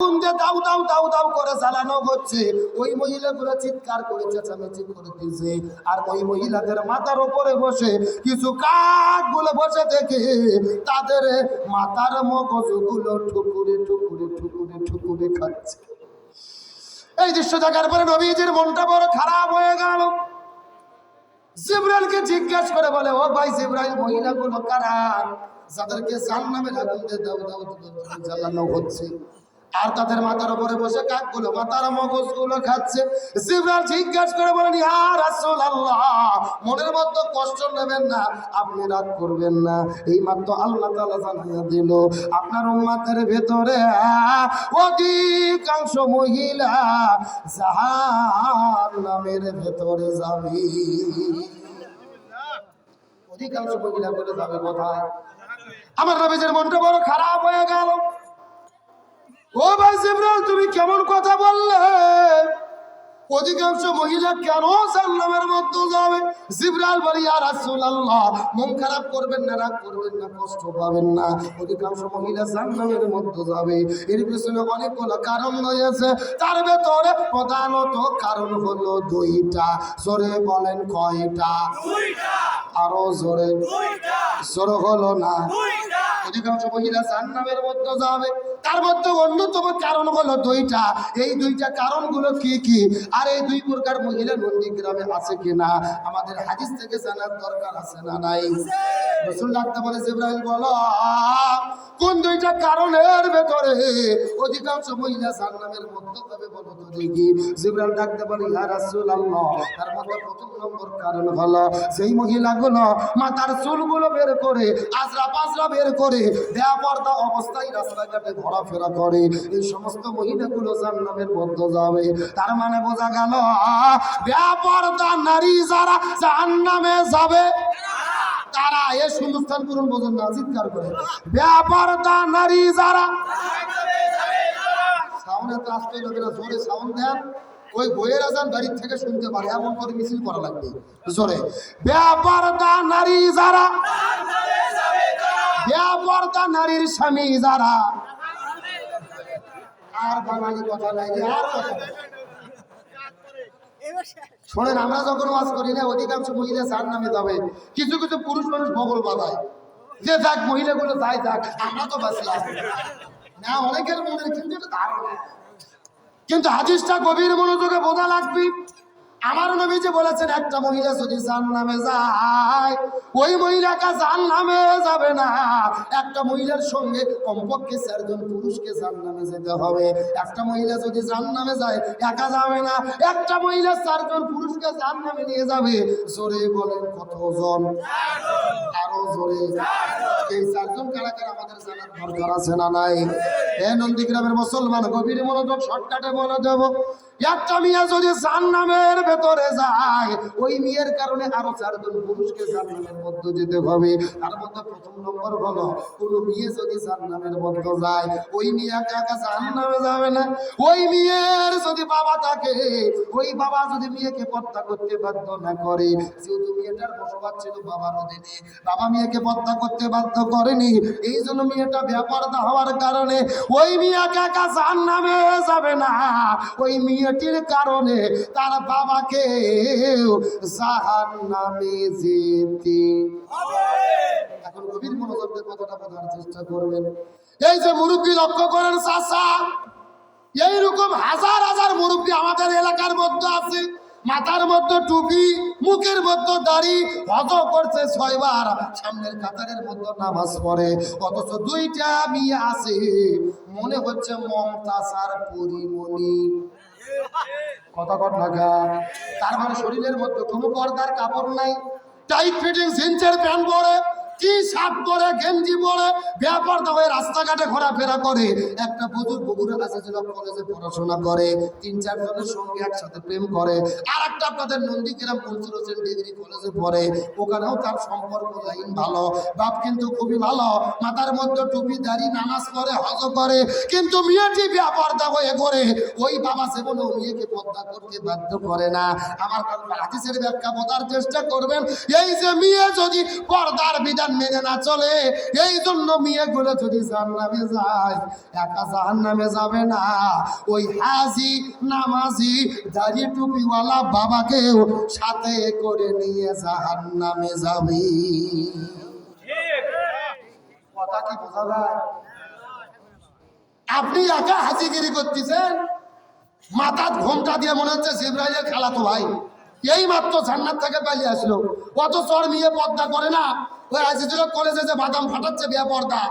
দাউ দাউ দাউ দাউ করে জ্বালানো হচ্ছে। ওই মহিলাগুলো চিৎকার করে চেঁচামেচি করে দিয়েছে। আর ওই মহিলাদের মাথার উপরে বসে কিছু কাকগুলো বসে থেকে তাদের মাথার মগজগুলো ঠুকুরে ঠুকুরে ঠুকুরে ঠুকুরে খাচ্ছে। এই দৃশ্য দেখার পরে নবীজির মনটা বড় খারাপ হয়ে গেল। জিবরাইলকে জিজ্ঞাসা করে বলে, ও ভাই জিবরাইল, মহিলাগুলো কারা যাদেরকে জাহান্নামের আগুন দিয়ে দাউ দাউ জ্বালানো হচ্ছে আর তাদের মাথার উপরে বসে কাকগুলো মাথার মগজগুলো খাচ্ছে? জিবরাইল জিজ্ঞাসা করে বলেন, ইয়া রাসূলুল্লাহ, মনের মধ্যে কষ্ট নেবেন না, আপনি রাগ করবেন না। এই মাত্র আল্লাহ তাআলা জানিয়ে দিল আপনার উম্মতের ভেতরে অধিকাংশ মহিলা জাহান্নামের ভেতরে যাবে। অধিকাংশ মহিলা বলে যাবে কোথায়? আমার নবীজির মনটা বড় খারাপ হয়ে গেল। ও ভাই জিবরাইল, তুমি কেমন কথা বললে? অধিকাংশ মহিলা কেন জাহান্নামের মধ্যে যাবে? জিবরাইল বলে, ইয়া রাসূলুল্লাহ, মন খারাপ করবেন না, রাগ করবেন না, কষ্ট পাবেন না। অধিকাংশ মহিলা জাহান্নামের মধ্যে যাবে। এর পিছনে অনেকগুলো কারণ রয়েছে। তার ভেতরে প্রধানত কারণ হলো দুইটা। জোরে বলেন কয়টা? দুইটা। আরো জোরে? দুইটা। জোরে হলো না? দুইটা। অধিকাংশ মহিলা জাহান্নামের মধ্যে যাবে। তার মধ্যে অন্যতম কারণ হলো দুইটা। এই দুইটা কারণগুলো কি কি, আর এই দুই প্রকার মহিলা নন্দীগ্রামে আছে কিনা আমাদের হাদিস থেকে জানার দরকার আছে না নাই? রাসূল ডাকতে বলে, জিবরাইল বলো, কোন দুইটা কারণের ভেতরে অধিকাংশ মহিলা জাহান্নামের মধ্যে যাবে বলো তো দেখি। জিবরাইল ডাকতে বলে, ইয়া রাসূলুল্লাহ, তার মধ্যে প্রথম নম্বর কারণ হলো সেই মহিলাগুলো মাথার চুলগুলো বের করে আজরা পাজরা বের করে বেপরদা অবস্থায় রাস্তাঘাটে ঘোরাফেরা করে। এই সমস্ত মহিলাগুলো জাহান্নামের মধ্যে যাবে। তার মানে বোঝা গেল বেপরদা নারী যারা জাহান্নামে যাবে তারা, এ সুন্দরস্থান পূরণ বোঝেন না, চিৎকার করে বেপরদা নারী যারা। সাউন্ড এত আসতে হবে না, জোরে সাউন্ড দেন। ওই বইয়ের আজান বাড়ির থেকে শুনতে পারে এমন করে মিছিল করা লাগবে জোরে। বেপরদা নারী যারা, বেপরদা নারীর স্বামী যারা। আর বাঙালি কথা নাই, আর কথা শোনেন, আমরা যখন ওয়াজ করি না অধিকাংশ মহিলা জাহান্নামে যাবে, কিছু কিছু পুরুষ মানুষ বগল বাঁধায় যে যাক মহিলাগুলো যাই যাক, আমরা তো বাঁচলাম না। অনেকের মনের কিন্তু এটা ধারণা, কিন্তু হাদিসটা গভীর মনোযোগে বোঝা লাগবে। আমার নবীজি বলেছেন, একটা মহিলা যদি জাহান্নামে যায়, ওই মহিলাটা জাহান্নামে যাবে না। একটা মহিলার সঙ্গে কমপক্ষে 4 জন পুরুষকে জাহান্নামে যেতে হবে। একটা মহিলা যদি জাহান্নামে যায় একা যাবে না, একটা মহিলা 4 জন পুরুষকে জাহান্নামে নিয়ে যাবে। জোরে বলেন কতজন? আরো জোরে। এই 4 জন কারা কারা আমাদের জানার দরকার আছে না নাই? এ নন্দীগ্রামের মুসলমান, গভীর মনোযোগ, শর্টকাটে বলে দেব। একটা মেয়ে যদি জাহান্নামের ভেতরে যায়, ওই মেয়ের কারণে আরো 4 জন পুরুষকে জাহান্নামের মধ্যে যেতে হবে। তার মধ্যে প্রথম নম্বর হলো, কোন মেয়ে যদি জাহান্নামের মধ্যে যায়, ওই মেয়ে একা একা জাহান্নামে যাবে না। ওই মেয়ের যদি বাবা থাকে, ওই বাবা যদি মেয়েকে পর্দা করতে বাধ্য না করে, যেহেতু মেয়েটার বসবাস ছিল বাবার অধীনে, বাবা মেয়েকে পর্দা করতে বাধ্য করেনি, এই জন্য মেয়েটা বেপরদা হওয়ার কারণে ওই মেয়ে একা একা জাহান্নামে যাবে না। ওই মেয়েটির কারণে তার বাবাকে জাহান্নামে যেতে হবে। এখন গভীর মনোযোগ দিয়ে কথাটা বোঝার চেষ্টা করবেন। এই যে মুরব্বী লক্ষ্য করেন চাচা, এইরকম হাজার হাজার মুরব্বী আমাদের এলাকার মধ্যে আছে। মাথার মধ্যে টুপি, মুখের মধ্যে দাড়ি, হজ করছে 6 বার, সামনের কাতারের মধ্যে নামাজ পড়ে, অথচ 2টা মেয়ে আছে মনে হচ্ছে মমতাজ আর পরিমণি। কথা কথা। তার মানে শরীরের মধ্যে কোনো পর্দার কাপড় নাই, টাইট ফিটিং জিন্সের প্যান্ট পরে, টি শার্ট পরে, গেঞ্জি পরে, বেপরদা হয়ে রাস্তাঘাটে ঘোরাফেরা করে। একটা বুজুর্গ বগুড়া কাছে ছিল, কলেজে পড়াশোনা করে, 3-4 জনের সঙ্গে একসাথে প্রেম করে। আর একটা আপনাদের নন্দীগ্রাম মনসুর হোসেন ডিগ্রি কলেজে পড়ে, ওখানেও তার সম্পর্ক লাইন ভালো, বাপ কিন্তু খুবই ভালো, মাথার মধ্যে টুপি দাড়ি, নামাজ পড়ে, হজ করে, কিন্তু মেয়েটি বেপরদা হয়ে করে। ওই বাবা জীবনেও মেয়েকে পর্দা করতে বাধ্য করে না। আমার হাদিসের ব্যাখ্যা বোঝার চেষ্টা করবেন। এই যে মেয়ে যদি পর্দার বিধান বিধান মেনে না চলে, এই জন্য মেয়েগুলো যদি জাহান্নামে যায়, একা জাহান্নামে যাবে না, ওই হাজি নামাজি দাড়ি টুপিওয়ালা বাবাকেও সাথে করে নিয়ে জাহান্নামে যাবে। কথা কি বোঝা যায়? আপনি একা হাজিগিরি করতেছেন, মাথার ঘোমটা দিয়ে মনে হচ্ছে জিবরাইলের খালাতো ভাই, এই মাত্র জান্নাত থেকে পালিয়ে আসলো। কত চর মেয়ে পর্দা করে না, ওই আজিজুল কলেজে যে বাদাম ফাটাচ্ছে বেপর্দা,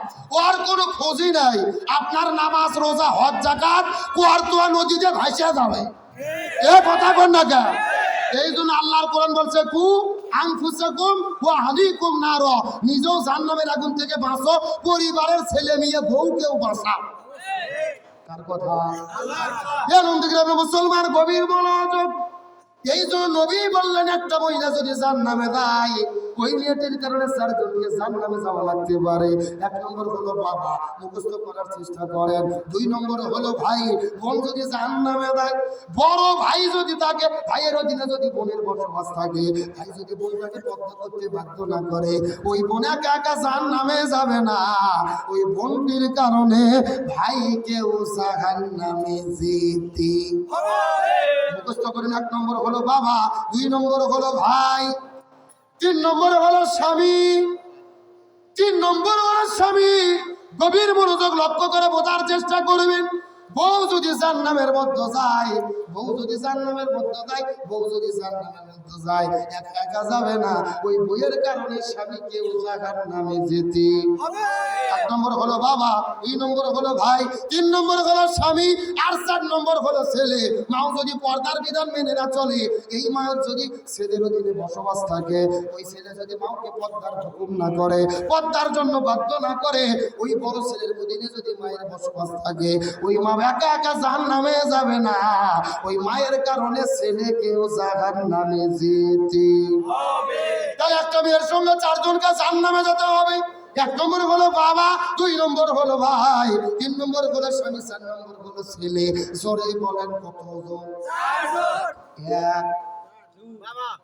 ওর কোনো খোঁজই নাই। আপনার নামাজ রোজা হজ যাকাত কুয়ারতুয়া নদীতে ভাসিয়ে যাবে, এ কথা কর না কে? এই জন্য আল্লাহর কোরআন বলছে কু আনফুসাকুম ওয়া আহলিকুম নার, নিজেও জাহান্নামের আগুন থেকে বাঁচো, পরিবারের ছেলে মেয়ে বউকেও বাঁচাও। কার কথা? মুসলমান গভীর মনোযোগ। এই জন্য নবী বললেন একটা মহিলা যদি জাহান্নামে যায়, ওই মেয়েটির কারণে 4 জনকে জাহান্নামে যাওয়া লাগতে পারে। 1 নম্বর হলো বাবা, মুখস্থ করার চেষ্টা করেন। 2 নম্বর হলো ভাই, বোন যদি জাহান্নামে যায়, বড় ভাই যদি থাকে, ভাইয়ের অধীনে যদি বোনের বসবাস থাকে, ভাই যদি বোনটাকে পর্দা করতে বাধ্য না করে, ওই বোন একা একা জাহান্নামে যাবে না, ওই বোনটির কারণে ভাইকেও জাহান্নামে যেতে হবে। মুখস্থ করেন। 1 নম্বর হলো বাবা, 2 নম্বর হলো ভাই, 3 নম্বর হলো স্বামী। 3 নম্বর হলো স্বামী। গভীর মনোযোগ লক্ষ্য করে বোঝার চেষ্টা করবেন। বউ যদি জাহান্নামের মধ্যে যায়, বউ যদি জাহান্নামের মধ্যে যায়, বউ যদি জাহান্নামের মধ্যে যায়, একা একা যাবে না, ওই বউয়ের কারণে স্বামীকেও জাহান্নামে যেতে হবে। 1 নম্বর হলো বাবা, 2 নম্বর হলো ভাই, 3 নম্বর হলো স্বামী, আর 4 নম্বর হলো ছেলে। মাও যদি পর্দার বিধান মেনে না চলে, এই মায়ের যদি ছেলের অধীনে বসবাস থাকে, ওই ছেলে যদি মাকে পর্দার হুকুম না করে, পর্দার জন্য বাধ্য না করে, ওই বড় ছেলের অধীনে যদি মায়ের বসবাস থাকে, ওই মা একা একা জাহান্নামে যাবে না, ওই মায়ের কারণে ছেলেকেও জাহান্নামে যেতে হবে। তাই একটা মেয়ের সঙ্গে 4 জনকে জাহান্নামে যেতে হবে। 1 নম্বর হলো বাবা, 2 নম্বর হলো ভাই, 3 নম্বর হলো স্বামী, 4 নম্বর হলো ছেলে। জোরে বলেন কতজন?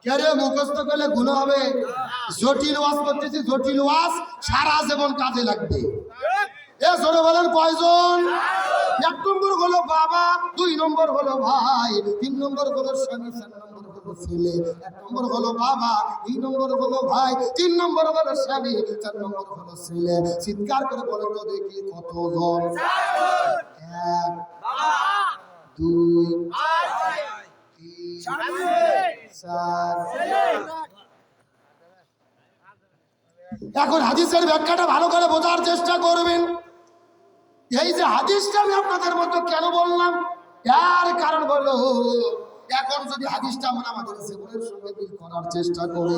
4 জন। মুখস্থ করলে গুণ হবে? জটিল ওয়াজ করতেছি, জটিল ওয়াজ সারা জীবন কাজে লাগবে। এ জোরে বলেন কয়জন? 1 নম্বর হলো বাবা, 2 নম্বর হলো ভাই, 3 নম্বর হলো স্বামী, 4 নম্বর হলো ছেলে। 1 নম্বর হলো বাবা, 2 নম্বর হলো ভাই, 3 নম্বর হলো স্বামী, 4 নম্বর হলো ছেলে। চিৎকার করে বলেন তো দেখি কতজন? 1 2 3 4। এখন হাদিসের ব্যাখ্যাটা ভালো করে বোঝার চেষ্টা করবেন। এই যে হাদিসটা আমি আপনাদের মতো কেন বললাম, এর কারণ হলো, এখন যদি হাদিসটা আমরা আমাদের জীবনের সঙ্গে মিল করার চেষ্টা করি,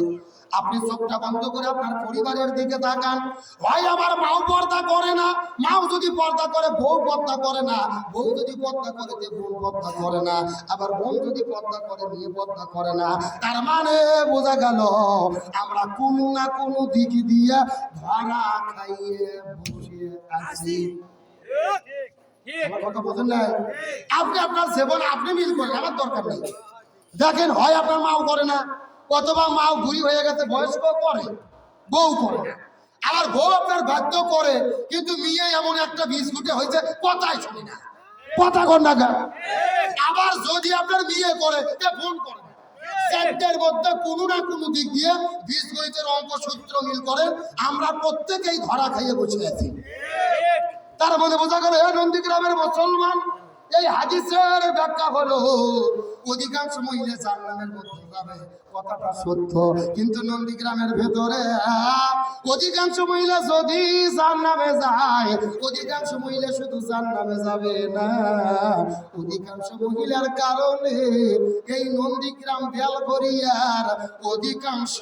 আপনি চোখটা বন্ধ করে আপনার পরিবারের দিকে তাকান। ভাই আমার মাও পর্দা করে না, মাও যদি পর্দা করে বউ পর্দা করে না, বউ যদি পর্দা করে বোন পর্দা করে না, আবার বোন যদি পর্দা করে মেয়ে পর্দা করে না। তার মানে বোঝা গেল আমরা কোনো না কোনো দিক দিয়ে ধরা খাইয়ে বসে আছি। কথা বোঝেন নাই? আপনি আপনার জীবন আপনি মিল করেন, আমার দরকার নেই। দেখেন, হয় আপনার মাও করে না, অথবা মাও বুড়ি হয়ে গেছে, বয়স্ক করে, বউ করে না। আবার বউ আপনার বাধ্য করে, কিন্তু মেয়ে এমন একটা বিস্কুটে হয়েছে কথাই শুনি না, কথা কর না। আবার যদি আপনার বিয়ে করে, ফোন করে, 4টের মধ্যে কোনো না কোনো দিক দিয়ে বীজগণিতের অঙ্ক সূত্র মিল করেন, আমরা প্রত্যেকেই ধরা খাইয়ে বসে আছি। তার মধ্যে বোঝা গেল নন্দীগ্রামের মুসলমান, এই হাদিসের ব্যাখ্যা হলো অধিকাংশ মহিলা জাহান্নামের মধ্যে যাবে, কথাটা সত্য। কিন্তু নন্দীগ্রামের ভেতরে অধিকাংশ মহিলা যদি জাহান্নামে যায়, অধিকাংশ মহিলা শুধু জাহান্নামে যাবে না, অধিকাংশ মহিলার কারণে এই নন্দীগ্রাম বেলঘরিয়ার অধিকাংশ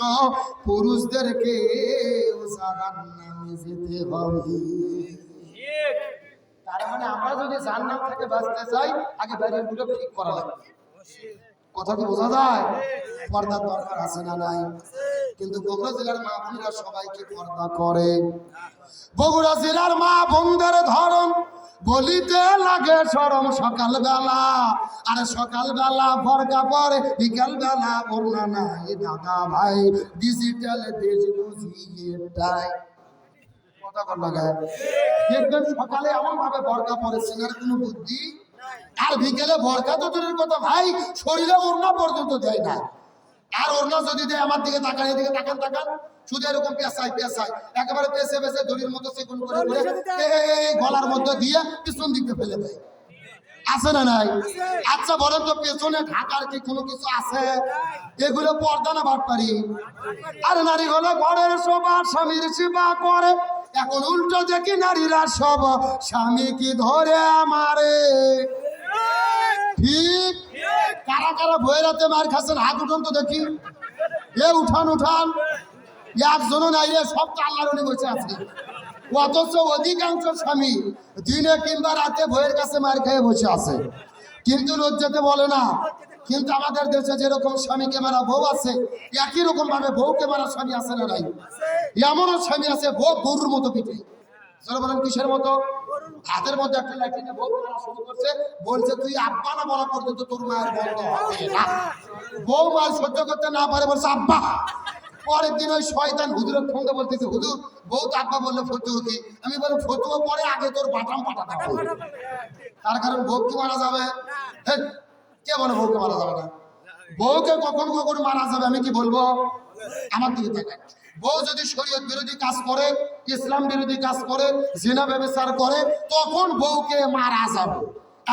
পুরুষদেরকে জাহান্নামে যেতে হবে। তার মানে আমরা যদি জাহান্নাম থেকে বাঁচতে চাই, আগে বাইরের গুলো ঠিক করা লাগবে। কথা কি বোঝা যায়? পর্দার দরকার আছে না নাই? কিন্তু বগুড়া জেলার মা বোনেরা সবাইকে পর্দা করে। বগুড়া জেলার মা বোনদের ধরন বলিতে লাগে সরম সকালবেলা, আর সকালবেলা ভরকা পরে বিকালবেলা ওড়না নাই দাদা ভাই, ডিজিটাল দেশ বুঝিয়ে তাই কথা কর লাগায়। দেখবেন সকালে এমন ভাবে ভরকা পরে সিনার কোনো বুদ্ধি, আর বিকেলে ভরকা তো দূরের কথা ভাই, শরীরে ওড়না পর্যন্ত দেয় না। আর ওড়না যদি দেয় আমার দিকে তাকান, এদিকে তাকান তাকান, শুধু এরকম পেঁচাই পেঁচাই একেবারে পেঁচে পেঁচে দড়ির মতো চিকন করে গলার মধ্যে দিয়ে পিছন দিকে ফেলে দেয়। আছে না নাই? আচ্ছা বলেন তো পেছনে ঢাকার কি কোনো কিছু আছে? এগুলো পর্দা না বাটপারি? আর নারী হলো ঘরের শোভা, স্বামীর সেবা করে। এখন উল্টো দেখি নারীরা সব স্বামী কি ধরে মারে। ঠিক কারা কারা ভয়ে রাতে মার খাচ্ছেন হাত উঠান তো দেখি। এ উঠান উঠান, একজনও নাই রে, সব তো আল্লাহর ওলি বসে আছে। অথচ অধিকাংশ স্বামী দিনে কিংবা রাতে বইয়ের কাছে মার খেয়ে বসে আছে, কিন্তু লজ্জাতে বলে না। কিন্তু আমাদের দেশে যেরকম স্বামীকে মারা বউ আছে, একই রকম ভাবে বউকে মারা স্বামী আছে না নাই? এমনও স্বামী আছে বউ গরুর মতো পিঠে। চলো বলেন কিসের মতো? হাতের মধ্যে একটা লাঠিনে বউ মারা শুরু করছে, বলছে তুই আব্বা না বলা পর্যন্ত তোর মায়ের বন্ধ হবে না। বউ মার সহ্য করতে না পারে বলছে আব্বা। পরের দিন ওই শয়তান হুজুরের ফোন দিয়ে বলতেছে হুজুর বউ তো আব্বা বললে ফতুয়া কি? আমি বলি ফতুয়া পরে আগে তোর বাটাম পাঠাতে হবে। তার কারণ বউ কি মারা যাবে? কে বলে বউকে মারা যাবে না? বউকে কখন কখন মারা যাবে আমি কি বলবো? আমার দিকে দেখেন, বউ যদি শরীয়ত বিরোধী কাজ করে, ইসলাম বিরোধী কাজ করে, জিনা ব্যভিচার করে, তখন বউকে মারা যাবে।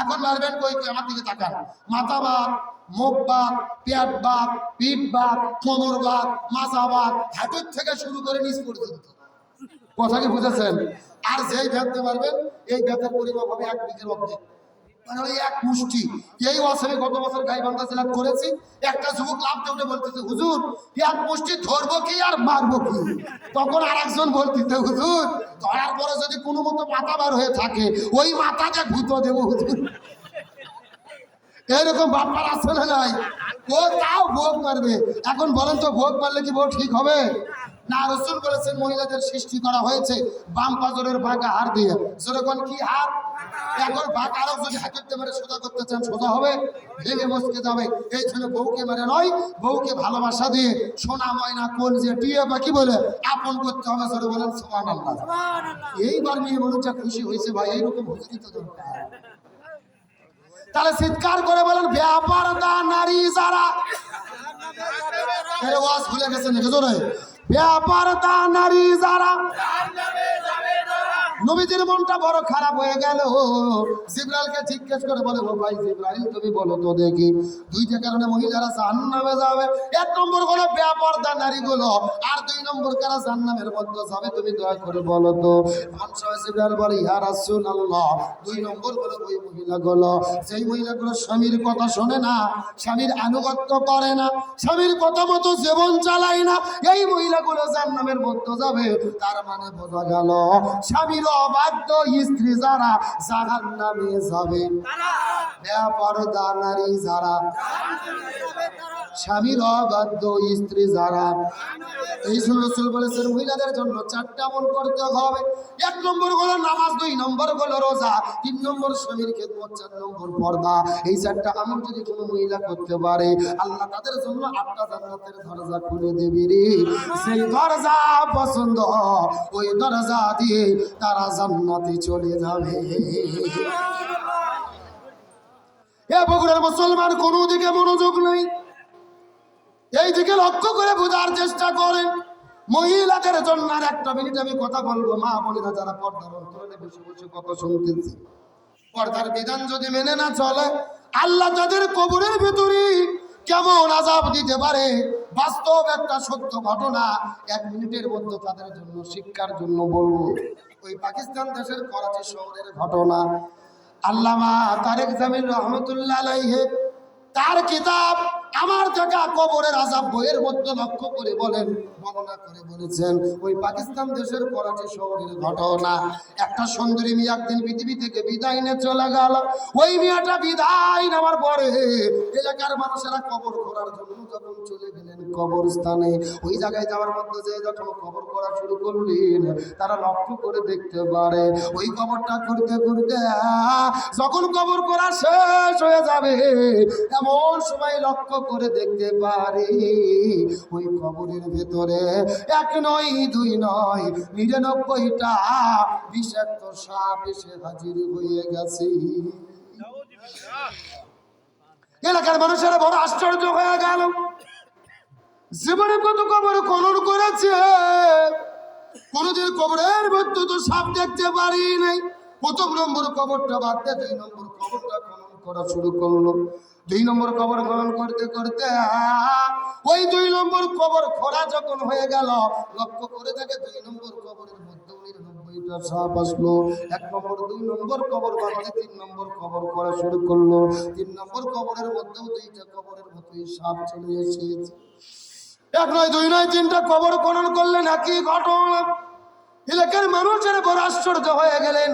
এখন মারবেন কই? আমার দিকে তাকান। মাথা বাদ, মুখ বাদ, পেট বাদ, পিঠ বাদ, কোমর বাদ, মাজা বাদ, হাঁটুর থেকে শুরু করে নিচ পর্যন্ত। কথা কি বুঝেছেন? আর যেই ভেদতে পারবেন এই ভেদের পরিমাপ হবে 1 বিঘের মধ্যে, মানে ওই এক মুষ্টি। এই বছরে গত বছর গাইবান্ধা জেলা করেছি, একটা যুবক লাফতে উঠে বলতেছে হুজুর 1 মুষ্টি ধরবো কি আর মারবো কি? তখন আর একজন বলতেছে হুজুর ধরার পরে যদি কোনো মতো মাথা বার হয়ে থাকে ওই মাথাটা ভূত দেবো হুজুর। এরকম ব্যাপার আছে না নাই? ও তাও ভোগ মারবে। এখন বলেন তো ভোগ মারলে কি বউ ঠিক হবে? না, রাসূল বলেছেন মহিলাদের সৃষ্টি করা হয়েছে বাম পাজরের ভাগা হাড় দিয়ে। যেরকম কি হাড়? এখন ভাগ আরো যদি হাঁটতে মেরে সোজা করতে চান সোজা হবে, ভেঙে মস্কে যাবে। এই জন্য বউকে মেরে নয়, বউকে ভালোবাসা দিয়ে সোনা ময়না কোন যে টিয়া পাখি বলে আপন করতে হবে। জোরে বলেন সুবহানাল্লাহ। এইবার মেয়ে মানুষটা খুশি হয়েছে ভাই, এইরকম হুজুরি তো দরকার। তাহলে চিৎকার করে বলেন বেপরদা নারী যারা, এর ওয়াজ ভুলে গেছেন নাকি? জোরে বেপরদা নারী যারা। নবীজির মনটা বড় খারাপ হয়ে গেল। জিবরাইলকে জিজ্ঞেস করে বলে ও ভাই জিবরাইল তুমি বলো তো দেখি, 2টা কারণে মহিলারা জাহান্নামে যাবে। 1 নম্বর হলো বেপরদা নারীগুলো, আর 2 নম্বর কারা জাহান্নামের মধ্যে যাবে তুমি দয়া করে বলো তো। জিবরাইল বলে ইয়া রাসূলুল্লাহ 2 নম্বর হলো ওই মহিলাগুলো যেই মহিলাগুলো স্বামীর কথা শোনে না, স্বামীর আনুগত্য করে না, স্বামীর কথা মতো জীবন চালায় না, এই মহিলাগুলো জাহান্নামের মধ্যে যাবে। তার মানে বোঝা গেল স্বামীর অবাধ্য স্ত্রী যারা জাহান্নামে যাবে। বেপরদা নারী যারা, স্বামীর অবাধ্য স্ত্রী যারা। এই জন্য রাসূল বলেছেন মহিলাদের জন্য 4টা আমল করতে হবে। 1 নম্বর হলো নামাজ, 2 নম্বর হলো রোজা, 3 নম্বর স্বামীর খেদমত, 4 নম্বর পর্দা। এই 4টা আমল যদি কোনো মহিলা করতে পারে আল্লাহ তাদের জন্য 8টা জান্নাতের দরজা খুলে দেবে রে। সেই দরজা পছন্দ, ওই দরজা দিয়ে তারা জান্নাতে চলে যাবে। এ বগুড়ার মুসলমান কোন দিকে মনোযোগ নেই, এই দিকে লক্ষ্য করে বোঝার চেষ্টা করেন। মহিলাদের জন্য আর 1 মিনিট আমি কথা বলবো। মা বোনেরা যারা পর্দার অন্তরালে বসে বসে কথা শুনতেছি, পর্দার বিধান যদি মেনে না চলে আল্লাহ তাদের কবরের ভিতরে কেমন আযাব দিতে পারে বাস্তব একটা সত্য ঘটনা 1 মিনিটের মধ্যে তাদের জন্য শিক্ষার জন্য বলবো। ওই পাকিস্তান দেশের করাচি শহরের ঘটনা। আল্লামা তারেক জামিল রহমতুল্লাহ আলাইহি তার কিতাব আমার দেখা কবরের আযাব বইয়ের মধ্যে লক্ষ্য করে বলেন, বর্ণনা করে বলেছেন ওই পাকিস্তান দেশের করাচি শহরের ঘটনা। একটা সুন্দরী মেয়ে একদিন পৃথিবী থেকে বিদায় নিয়ে চলে গেল। ওই মেয়েটা বিদায় নেওয়ার পরে এলাকার মানুষেরা কবর করার জন্য যখন চলে গেলেন কবরস্থানে, ওই জায়গায় যাওয়ার মধ্যে যে যখন কবর করা শুরু করলেন, তারা লক্ষ্য করে দেখতে পারে ওই কবরটা করতে করতে যখন কবর করা শেষ হয়ে যাবে, এমন সময় লক্ষ্য করে দেখতে পারে ওই কবরের ভেতরে এক নয় দুই নয় 99টা বিষাক্ত সাপ এসে হাজির হয়ে গেছে। এলাকার মানুষেরা বড় আশ্চর্য হয়ে গেল। জীবনে কত কবর খনন করেছে, কোনদিন কবরের মধ্যে তো সাপ দেখতে পারি নাই। প্রথম নম্বর কবরটা বাদ দিয়ে 2 নম্বর কবরটা খনন করা শুরু করলো। 2 নম্বর কবর খনন করতে করতে ওই 2 নম্বর কবর খোঁড়া যখন হয়ে গেল, লক্ষ্য করে দেখে 2 নম্বর কবরের মধ্যে 99টা সাপ আসলো। 1 নম্বর 2 নম্বর কবর বাদ দিয়ে 3 নম্বর কবর করা শুরু করলো। 3 নম্বর কবরের মধ্যেও 2টা কবরের মতোই সাপ চলে এসেছে। 1 নয় 2 নয় 3টা কবর খনন করলেন, একই ঘটনা। এলাকার মানুষেরা বড় আশ্চর্য হয়ে গেলেন।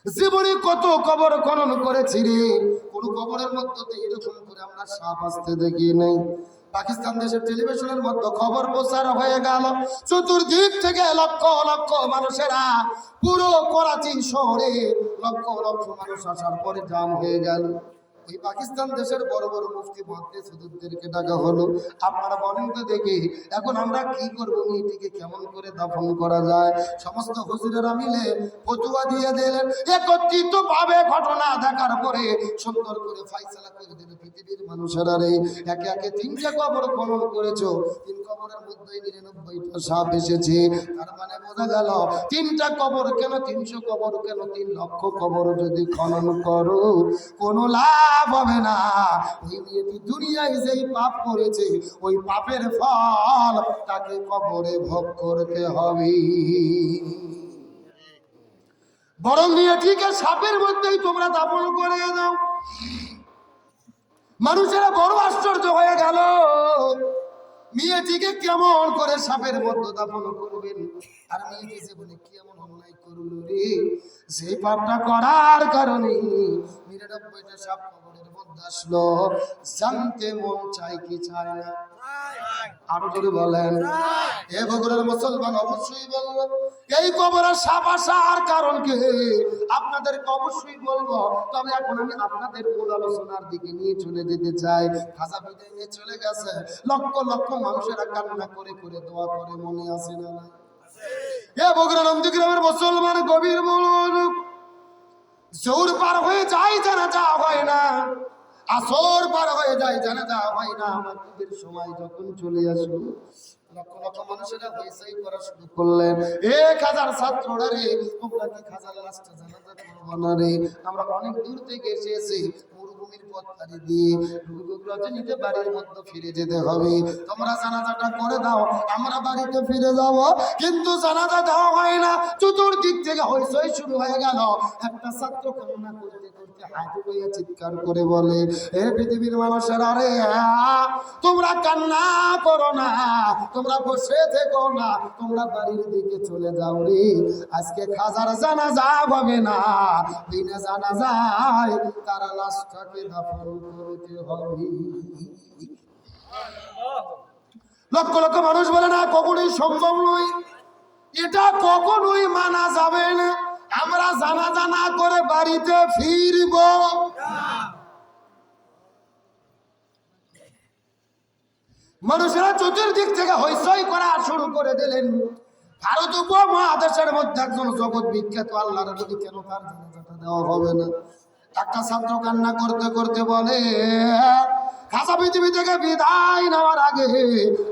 জীবনে কত কবর খনন করেছি রে, কোন কবরের মধ্যে এরকম করে আমরা সাপ আসতে দেখি নাই। পাকিস্তান দেশের টেলিভিশনের মধ্যে খবর প্রচার হয়ে গেল। চতুর্দিক থেকে লক্ষ লক্ষ মানুষেরা, পুরো করাচি শহরে লক্ষ লক্ষ মানুষ আসার পরে জাম হয়ে গেল। ওই পাকিস্তান দেশের বড় বড় মুফতি মহাদ্দেশ হুজুরদেরকে ডাকা হলো, আপনারা বলেন তো দেখি এখন আমরা কি করব, মেয়েটিকে কেমন করে দাফন করা যায়। সমস্ত হুজুরেরা মিলে ফতোয়া দিয়ে দিলেন। একত্রিত ভাবে ঘটনা দেখার পরে সুন্দর করে ফয়সালা করে দিল, পৃথিবীর মানুষেরা রে, একে একে 3টা কবর খনন করেছো, 3 কবরের মধ্যেই 99টা সাপ এসেছে। তার মানে বোঝা গেল 3টা কবর কেন, 300 কবর কেন, 3 লক্ষ কবর যদি খনন করো কোনো লাভ হবে না। ওই মেয়েটি দুনিয়ায় যেই পাপ করেছে, ওই পাপের ফল তাকে কবরে ভোগ করতে হবে। বরং মেয়েটিকে সাপের মধ্যেই তোমরা দাফন করে দাও। মানুষেরা বড় আশ্চর্য হয়ে গেল, মেয়েটিকে কেমন করে সাপের মধ্যে দাফন করবেন। আর মেয়েটি জীবনে কি এমন অন্যায় করল রে, সেই পাপটা করার কারণে 99টা সাপ কবরের মধ্যে আসলো। জানতে মন চায় কি চায় না? আরো জোরে বলেন। এ বগুড়ার মুসলমান অবশ্যই বলবো এই কবরে সাপ আসার কারণ কি, আপনাদেরকে অবশ্যই বলবো। তবে এখন আমি আপনাদের মূল আলোচনার দিকে নিয়ে চলে যেতে চাই। খাজা বিদায় নিয়ে চলে গেছে, লক্ষ লক্ষ মানুষেরা কান্না করে করে দোয়া করে, মনে আছে না? এ বগুড়া নন্দীগ্রামের মুসলমান গভীর মনোযোগ। জোর পার হয়ে যায় জানাজা হয় না, আসর পার হয়ে যায় জানাজা হয় না। মাগরিবের সময় যখন চলে আসলো, লক্ষ লক্ষ মানুষেরা হইচই করা শুরু করলেন। এ খাজার ছাত্ররা রে, তোমরা কি খাজার লাশটা জানাজা করবো না রে? আমরা অনেক দূর থেকে এসেছি, মরুভূমির পথ পাড়ি দিয়ে রজনীতে বাড়ির মধ্যে ফিরে যেতে হবে। তোমরা জানাজাটা করে দাও, আমরা বাড়িতে ফিরে যাব। কিন্তু জানাজা দেওয়া হয় না। চতুর্দিক থেকে হইচই শুরু হয়ে গেল। একটা ছাত্র কান্না করতে করতে হাত উঠিয়ে চিৎকার করে বলে, হে পৃথিবীর মানুষেরা রে, তোমরা কান্না করো না, তোমরা বসে থেকো না, তোমরা বাড়ির দিকে চলে যাও রে। আজকে খাজার জানাজা হবে না, বিনা জানাজায় তারা লাশটাকে দাফন করতে হবে। লক্ষ লক্ষ মানুষ বলে না, কখনোই সম্ভব নয়, এটা কখনোই মানা যাবে না। আমরা জানাজা না করে বাড়িতে ফিরব। মানুষেরা চতুর্দিক থেকে হইচই করা শুরু করে দিলেন। ভারত উপমহাদেশের মধ্যে একজন জগৎ বিখ্যাত আল্লাহর নবী, কেন তার জানাজাটা দেওয়া হবে না? একটা ছাত্র কান্না করতে করতে বলে, খাজা পৃথিবী থেকে বিদায় নেওয়ার আগে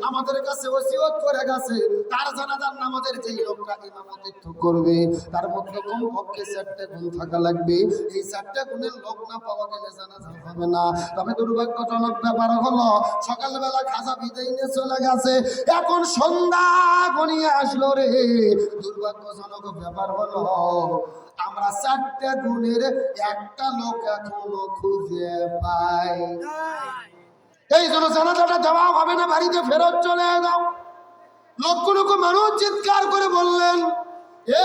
আমাদের কাছে ওসিয়ত করে গেছে, তার জানাজার নামাজের যেই লোকটা ইমামতিত্ব করবে তার মধ্যে কমপক্ষে 4টে গুণ থাকা লাগবে। এই 4টে গুণের লোক না পাওয়া গেলে জানাজা হবে না। তবে দুর্ভাগ্যজনক ব্যাপার হলো, সকালবেলা খাজা বিদায় নিয়ে চলে গেছে, এখন সন্ধ্যা ঘনিয়ে আসলো রে। দুর্ভাগ্যজনক ব্যাপার হলো, আমরা 4টে গুণের একটা লোক এখনো খুঁজে পাই। এই জন্য জানাজাটা দেওয়া হবে না, বাড়িতে ফেরত চলে যাও। লক্ষ লক্ষ মানুষ চিৎকার করে বললেন, এ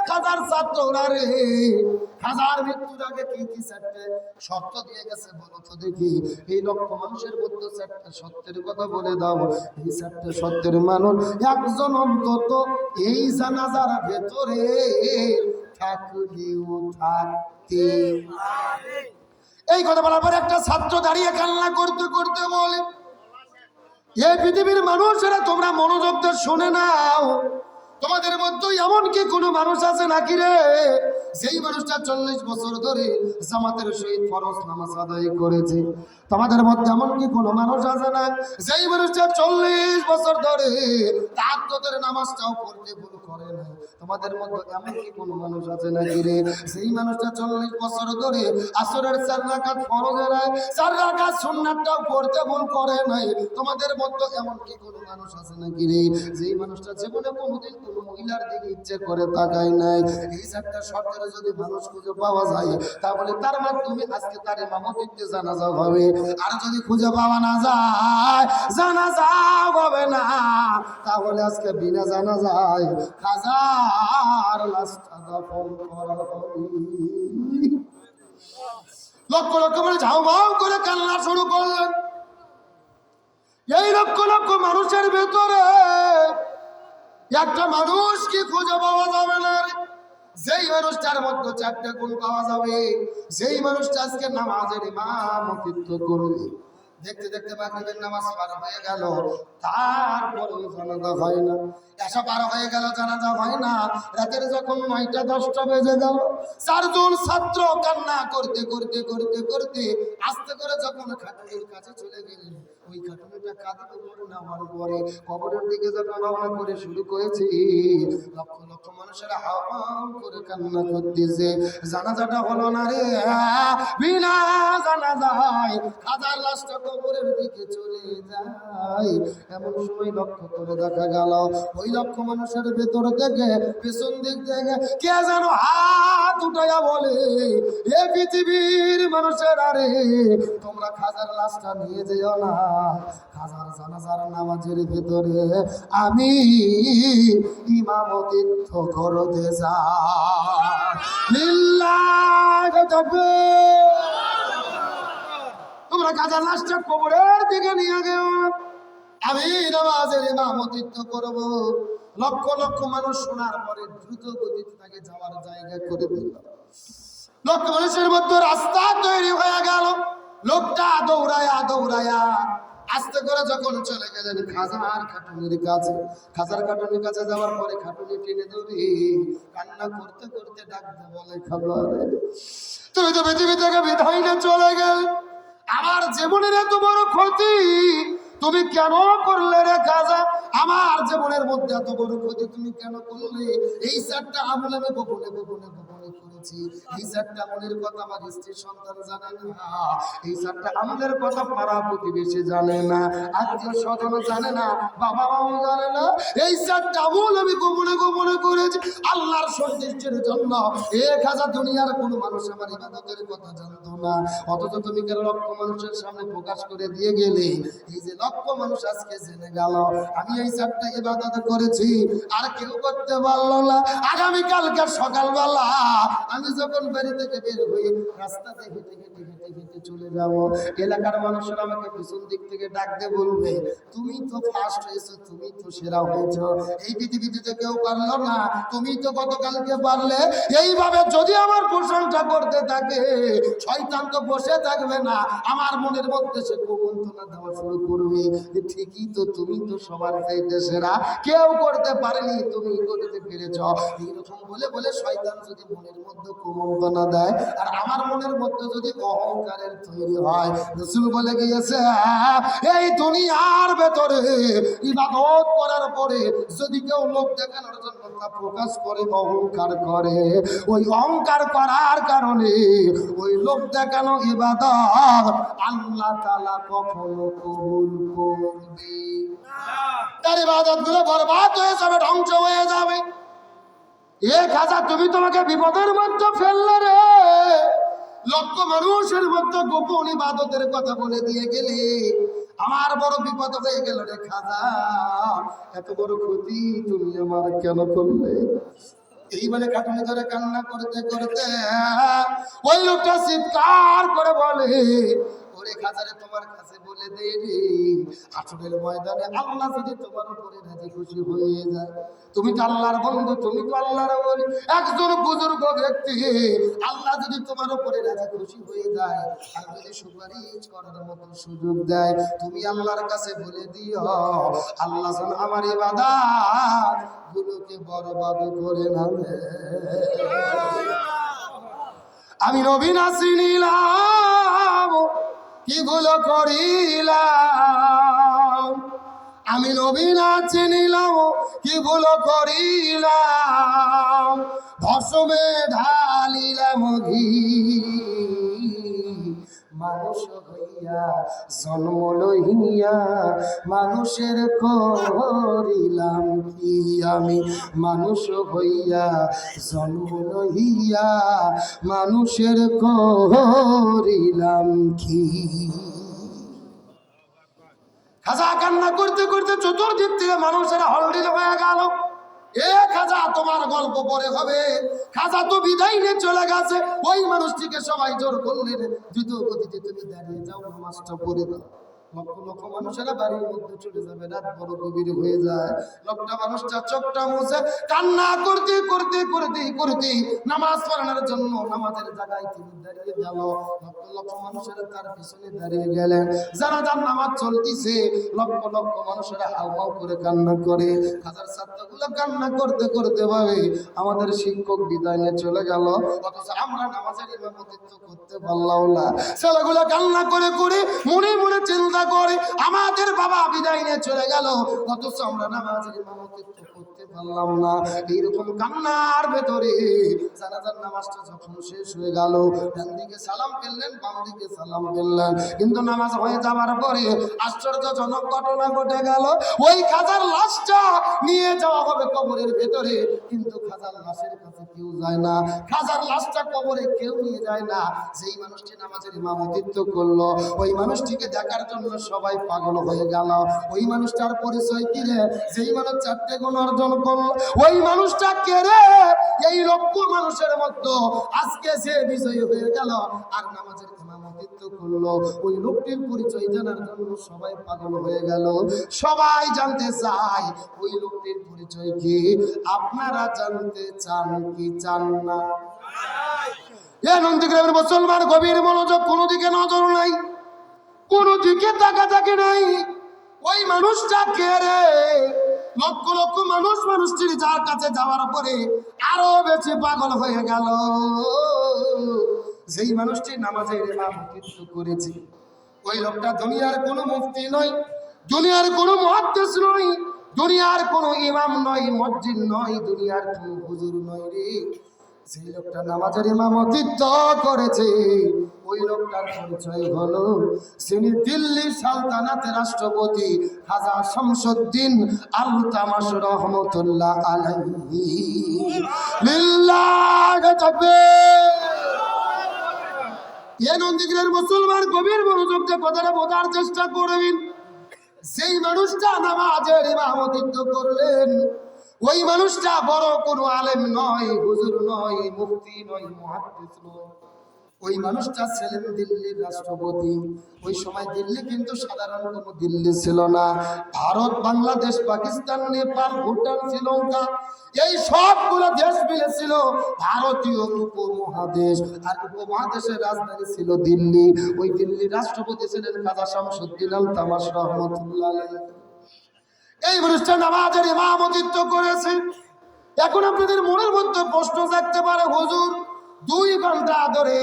খাজার ছাত্ররা রে, খাজার মৃত্যুর আগে কি কি চারটে শর্ত দিয়ে গেছে বলো তো দেখি। এই লক্ষ মানুষের মধ্যে চারটে সত্যের কথা বলে দাও। এই চারটে সত্যের মানুষ একজন অন্তত এই জানাজার ভেতরে থাকলেও থাকতে। এই কথা বলার পর একটা ছাত্র দাঁড়িয়ে কান্না করতে করতে বলে, এই পৃথিবীর মানুষেরা তোমরা মনোযোগ দিয়ে শুনে নাও, তোমাদের মধ্যে এমন কি কোনো মানুষ আছে নাকি রে, যেই মানুষটা 40 বছর ধরে জামাতের সহিত ফরজ নামাজ আদায় করেছে? তোমাদের মধ্যে এমন কি কোনো মানুষ আছে না, যেই মানুষটা 40 বছর ধরে তাহাজ্জুদের নামাজটাও পড়তে ভুল করে না? তোমাদের মধ্যে এমন কি কোনো মানুষ আছে নাকি রে, সেই মানুষটা 40 বছর ধরে আসরের 4 রাকাত ফরজের 4 রাকাত সুন্নাতটাও পড়তে ভুল করে নাই? তোমাদের মধ্যে এমন কি কোনো মানুষ আছে নাকি রে, যেই মানুষটা জীবনে কোনোদিন কোনো মহিলার দিকে ইচ্ছে করে তাকায় নাই? এই চারটা শর্তের যদি মানুষ খুঁজে পাওয়া যায়, তাহলে তার মাধ্যমে আজকে তার ইমামতিতে জানাজা হবে। আর যদি খুঁজে পাওয়া না যায়, জানাজা হবে না, তাহলে আজকে বিনা জানাজায় খাজার লাশটা দাফন করা হবে। লক্ষ লক্ষ মানে ঝাউমাউ করে কান্না শুরু করলেন। এই লক্ষ লক্ষ মানুষের ভেতরে একটা মানুষ কি খুঁজে পাওয়া যাবে না? যেই মানুষটার মধ্যে 4টা গুণ পাওয়া যাবে, যেই মানুষটা আজকে নামাজের ইমামতিত্ব করবে। দেখতে দেখতে মাগরিবের নামাজ পার হয়ে গেল, তারপরে জানাজা হয় না। এসা পার হয়ে গেল, জানাজা হয় না। রাতের যখন 9টা 10টা বেজে গেল, 4 জন ছাত্র কান্না করতে করতে করতে করতে আস্তে করে যখন খাটুনির কাছে চলে গেলেন, ওই খাটুনিটা কাঁদতে পারে না, আমার পরে কবরের দিকে যখন রওনা করে শুরু করেছি, লক্ষ লক্ষ মানুষেরা হাওয়া করে কান্না করতেছে। জানাজাটা হলো না রে, বিনা জানাজায় খাজার লাশটা কবরের দিকে চলে যায়। এমন সময় লক্ষ্য করে দেখা গেল, ওই লক্ষ মানুষের ভেতর থেকে পেছন দিক থেকে কে যেন হাত উঠাইয়া বলে, এ পৃথিবীর মানুষের আরে, তোমরা খাজার লাশটা নিয়ে যেও না। খাজার জানাজার নামাজের ভেতরে আমি ইমামতিত্ব করতে যাই। লিল্লাহি তাকবীর। তোমরা খাজার লাশটা কবরের দিকে নিয়ে গেও, আমি নামাজের ইমামতিত্ব করব। লক্ষ লক্ষ মানুষ শোনার পরে দ্রুত গতিতে তাকে যাওয়ার জায়গা করে দিল। লক্ষ মানুষের মধ্যে রাস্তা তৈরি হয়ে গেল। লোকটা দৌড়ায়া দৌড়ায়া আস্তে করে যখন চলে গেলেন খাজার খাটুনির কাছে, খাজার খাটুনির কাছে যাওয়ার পরে খাটুনি টেনে ধরে কান্না করতে করতে ডাকতে বলে, খাবার তুমি তো পৃথিবী থেকে বিদায় নিয়ে চলে গেল, আমার জীবনের এত বড় ক্ষতি তুমি কেন করলে রে খাজা? আমার জীবনের মধ্যে এত বড় ক্ষতি তুমি কেন করলে? এই 4টা আমল আমি গোপনে গোপনে গোপনে করেছি। এই 4টা আমলের কথা আমার স্ত্রী সন্তান জানে না, এই 4টা আমলের কথা পাড়া প্রতিবেশী জানে না, আত্মীয় স্বজন জানে না, বাবা মাও জানে না। এই 4টা আমল আমি গোপনে গোপনে করেছি আল্লাহর সন্তুষ্টির জন্য। এক হাজার দুনিয়ার কোনো মানুষ আমার ইবাদতের কথা জানতো না, অথচ তুমি কেন লক্ষ মানুষের সামনে প্রকাশ করে দিয়ে গেলে? এই যে লক্ষ মানুষ আজকে জেনে গেল আমি এই 4টা ইবাদত করেছি, আর কেউ করতে পারলো না। আগামীকালকে সকালবেলা আমি যখন বাড়ি থেকে বের হই, রাস্তাতে হেঁটে হেঁটে হেঁটে হেঁটে চলে যাবো, এলাকার মানুষেরা আমাকে পিছন দিক থেকে ডাকতে বলবে, তুমি তো ফার্স্ট হয়েছো, তুমি তো সেরা হয়েছো, এই পৃথিবীতে তো কেউ পারলো না, তুমি তো গতকালকে পারলে। এইভাবে যদি আমার প্রশংসা করতে থাকে, শয়তান তো বসে থাকবে না, আমার মনের মধ্যে সে কুমন্ত্রণা দেওয়া শুরু করবে, ঠিকই তো, তুমি তো সবার চাইতে সেরা, কেউ করতে পারেনি, তুমি করতে পেরেছ। এইরকম বলে বলে শয়তান যদি মনের মধ্যে কুমন্ত্রণা দেয়, আর আমার মনের মধ্যে যদি অহংকারের তৈরি হয়, রাসূল বলে গিয়েছে, এই দুনিয়ার ভেতরে ইবাদত করার পরে যদি কেউ লোক দেখানোর জন্য তা প্রকাশ করে, অহংকার করে, ওই অহংকার করার কারণে ওই লোক দেখানো ইবাদত আল্লাহ তাআলা কখনো কবুল করবে না। তার ইবাদতগুলো বরবাদ হয়ে যাবে, ধ্বংস হয়ে যাবে। এক হাজার তুমি তোমাকে বিপদের মধ্যে ফেললে রে, লক্ষ মানুষের মধ্যে গোপন ইবাদতের কথা বলে দিয়ে গেলে, আমার বড় বিপদ হয়ে গেল রে খাজা, এত বড় ক্ষতি তুমি আমার কেন করলে? এই বলে খাটুনি ধরে কান্না করতে করতে ওই লোকটা চিৎকার করে বলে, ওরে খাজারে তোমার কাছে বলে দে রে, আসরের ময়দানে আল্লাহ যদি তোমার উপরে রাজি খুশি হয়ে যায়, তুমি তো আল্লাহর বন্ধু, তুমি তো আল্লাহর ওলি, একজন বুজুর্গ ব্যক্তি, আল্লাহ যদি তোমার উপরে রাজি খুশি হয়ে যায় আর যদি সুপারিশ করার মতো সুযোগ দেয়, তুমি আল্লাহর কাছে বলে দিও আল্লাহ যেন আমার ইবাদত গুলোকে বরবাদ করে না দেয়। আমি নবী না চিনিলাম কি ভুল করিলাম, আমি নবী না চিনিলাম কি ভুল করিলাম, ভসমে ঢালিলাম ঘি, মানুষ হইয়া জন্ম লইয়া মানুষের করিলাম কি, আমি মানুষ হইয়া জন্ম লইয়া মানুষের করিলাম কি। খাজা কান্না করতে করতে চতুর্দিক থেকে মানুষেরা হলডিল হয়ে গেল। এ খাজা তোমার গল্প পরে হবে, খাজা তো বিদায় নিয়ে চলে গেছে। ওই মানুষটিকে সবাই জোর করলেন, দ্রুত গতিতে তুমি দাঁড়িয়ে যাও, নামাজটা পড়ে দাও। লক্ষ লক্ষ মানুষেরা বাড়ির মধ্যে চলে যাবে, রাত বড় গভীর হয়ে যায়। লোকটা মানুষটা চোখটা মুছে কান্না করতে করতে করতে করতে নামাজ পড়ানোর জন্য নামাজের জায়গায় তিনি দাঁড়িয়ে গেল। লক্ষ লক্ষ মানুষেরা তার পিছনে দাঁড়িয়ে গেলেন। যারা যার নামাজ চলতেছে লক্ষ লক্ষ মানুষেরা হাউমাউ করে কান্না করে। হাজার ছাত্রগুলো কান্না করতে করতে ভাবে আমাদের শিক্ষক বিদায় নিয়ে চলে গেল, অথচ আমরা নামাজের ইমামতিত্ব করতে পারলাম না। ছেলেগুলো কান্না করে করে মনে মনে চিন্তা করে আমাদের বাবা বিদায় নিয়ে চলে গেল, অথচ আমরা নামাজের ইমামতিত্ব করতে পারলাম না। এইরকম কান্নার ভেতরে জানাজার নামাজটা যখন শেষ হয়ে গেল, ডান দিকে সালাম ফেললেন, বাম দিকে সালাম ফেললেন, কিন্তু নামাজ হয়ে যাওয়ার পরে আশ্চর্যজনক ঘটনা ঘটে গেল। ওই খাজার লাশটা নিয়ে যাওয়া হবে কবরের ভেতরে, কিন্তু খাজার লাশের কাছে কেউ যায় না, খাজার লাশটা কবরে কেউ নিয়ে যায় না। যেই মানুষটি নামাজের ইমামতিত্ব করলো ওই মানুষটিকে দেখার জন্য সবাই পাগল হয়ে গেল। ওই মানুষটার পরিচয় কি রে? যেই মানুষ 4টে গুণ অর্জন করলো ওই মানুষটা কে রে? এই লক্ষ মানুষের মধ্যে আজকে সে বিজয়ী হয়ে গেল আর নামাজের ইমামতিত্ব করলো। ওই লোকটির পরিচয় জানার জন্য সবাই পাগল হয়ে গেল। সবাই জানতে চায় ওই লোকটির পরিচয় কি। আপনারা জানতে চান কি চান না? নন্দীগ্রামের মুসলমান গভীর মনোযোগ, কোনো দিকে নজর নাই, কোনো দিকে তাকাতাকি নাই। ওই মানুষটা কে রে? লক্ষ লক্ষ মানুষ মানুষটির যার কাছে যাওয়ার পরে আরো বেশি পাগল হয়ে গেল। যেই মানুষটি নামাজের ইমামতিত্ব করেছে ওই লোকটা দুনিয়ার কোনো মুফতি নয়, দুনিয়ার কোনো মুহাদ্দিস নয়, দুনিয়ার কোনো ইমাম নয়, মসজিদ নয়, দুনিয়ার কোনো হুজুর নয় রে। যেই লোকটা নামাজের ইমামতিত্ব করেছে ওই লোকটার পরিচয় হলো যিনি দিল্লি সালতানাতের রাষ্ট্রপতি খাজা শামসুদ্দিন আল-তামাশ রহমাতুল্লাহ আলাইহি। লিল্লাহি তাকবীর। এই নন্দীগ্রামের মুসলমান গভীর মনোযোগ দিয়ে কথাটা বোঝার চেষ্টা করবেন। সেই মানুষটা নামাজের ইমামতিত্ব করলেন ওই মানুষটা বড় কোনো আলেম নয়, হুজুর নয়, মুফতি নয়, মুহাদ্দিস নয়। ওই মানুষটা ছিলেন দিল্লির রাষ্ট্রপতি। ওই সময় দিল্লি কিন্তু সাধারণ কোনো দিল্লি ছিল না। ভারত, বাংলাদেশ, পাকিস্তান, নেপাল, ভুটান, শ্রীলঙ্কা এই সবগুলো দেশ মিলে ছিল ভারতীয় উপমহাদেশ। আর উপমহাদেশের রাজধানী ছিল দিল্লি। ওই দিল্লির রাষ্ট্রপতি ছিলেন খাজা শামসুদ্দিন আল-তামাশ রহমাতুল্লাহ আলাইহি। এই মানুষটা নামাজের ইমামতিত্ব করেছে। এখন আপনাদের মনের মধ্যে প্রশ্ন জাগতে পারে, হুজুর 2 ঘন্টা ধরে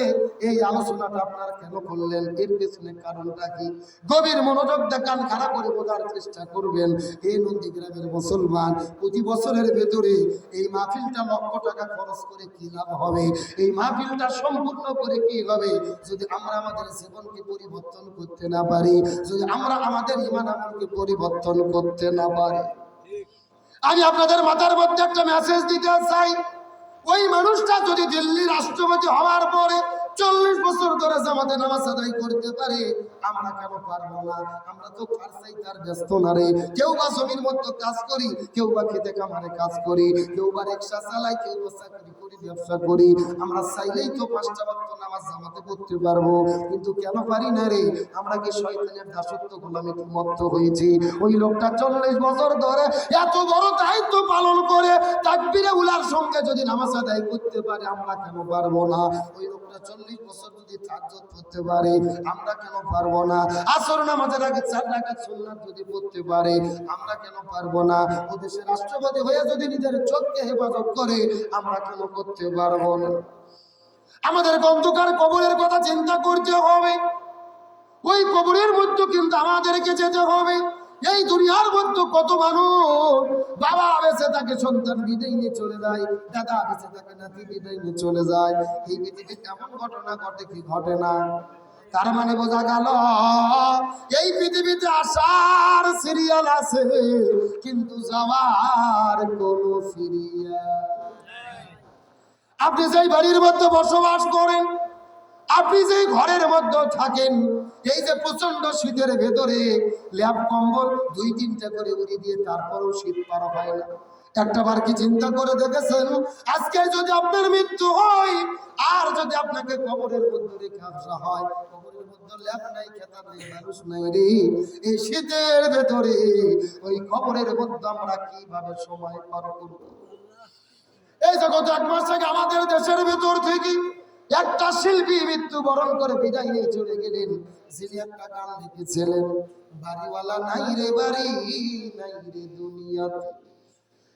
এই আলোচনাটা আপনারা কেন করলেন? এর পেছনে কারণটা কি? গভীর মনোযোগ দিয়ে কান খাড়া করে বোঝার চেষ্টা করবেন। এই নন্দীগ্রামের মুসলমান প্রতি বছরের ভেতরে এই মাহফিলটা লক্ষ টাকা খরচ করে কি লাভ হবে? এই মাহফিলটা সম্পূর্ণ করে কি হবে যদি আমরা আমাদের জীবনকে পরিবর্তন করতে না পারি, যদি আমরা আমাদের ঈমান আমলকে পরিবর্তন করতে না পারি? আমি আপনাদের মাথার মধ্যে একটা মেসেজ দিতে চাই। ওই মানুষটা যদি দিল্লি রাষ্ট্রপতি হওয়ার পরে 40 বছর ধরে জামাতে নামাজ আদায় করতে পারে, আমরা কেন পারবো না? আমরা তো ফারসাইতার ব্যস্ত না রে। কেউ বা জমির মধ্যে কাজ করি, কেউ বা খেতে কামারে কাজ করি, কেউ বা রিকশা চালাই, কেউ বা চাকরি করি, ব্যবসা করি। আমরা চাইলেই তো 5টা ওয়াক্ত নামাজ জামাতে পড়তে পারবো, কিন্তু কেন পারি না রে? আমরা কি শয়তানের দাসত্ব গোলামিতে মত্ত হয়েছি? ওই লোকটা 40 বছর ধরে এত বড় দায়িত্ব পালন করে তাকবীরে উলার সঙ্গে যদি নামাজ আদায় করতে পারে, আমরা কেন পারবো না? ওই লোকটা 40 বছর যদি তাহাজ্জুদ পড়তে পারে, আমরা কেন পারবো না? আসর নামাজের আগে 4 রাকাত সুন্নাত যদি পড়তে পারে, আমরা কেন পারবো না? ও দেশের রাষ্ট্রপতি হয়ে যদি নিজের চোখকে হেফাজত করে, আমরা কেন করতে পারবো না? আমাদের অন্ধকার কবরের কথা চিন্তা করতে হবে। ওই কবরের মধ্যে কিন্তু আমাদেরকে যেতে হবে। এই দুনিয়ার মধ্যে কত মানুষ বাবা বেঁচে তাকে সন্তান বিদায় নিয়ে চলে যায়, দাদা বেঁচে তাকে নাতি বিদায় নিয়ে চলে যায়। এই পৃথিবীতে এমন ঘটনা ঘটে কি ঘটে না? তার মানে বোঝা গেল এই পৃথিবীতে আসার সিরিয়াল আছে, কিন্তু যাওয়ার কোনো সিরিয়াল। আপনি যেই বাড়ির মধ্যে বসবাস করেন, আপনি যেই ঘরের মধ্যে থাকেন, এই যে প্রচন্ড শীতের ভেতরে ল্যাপ কম্বল 2-3টা করে উড়ি দিয়ে তারপরও শীত পার হয় না। একটাবার কি চিন্তা করে দেখেছেন, আজকে যদি আপনার মৃত্যু হয় আর যদি আপনাকে কবরের মধ্যে রেখে আসা হয়, কবরের মধ্যে ল্যাপ নাই, খেতা নাই, মানুষ নাই রে, এই শীতের ভেতরে ওই কবরের মধ্যে আমরা কিভাবে সময় পার করব? এই জগৎ 1 মাস আগে আমাদের দেশের ভেতর থেকে একটা শিল্পী মৃত্যুবরণ করে বিদায় নিয়ে চলে গেলেন। যিনি একটা গান লিখেছিলেন, বাড়িওয়ালা নাই রে বাড়ি, নাই রে দুনিয়াতে।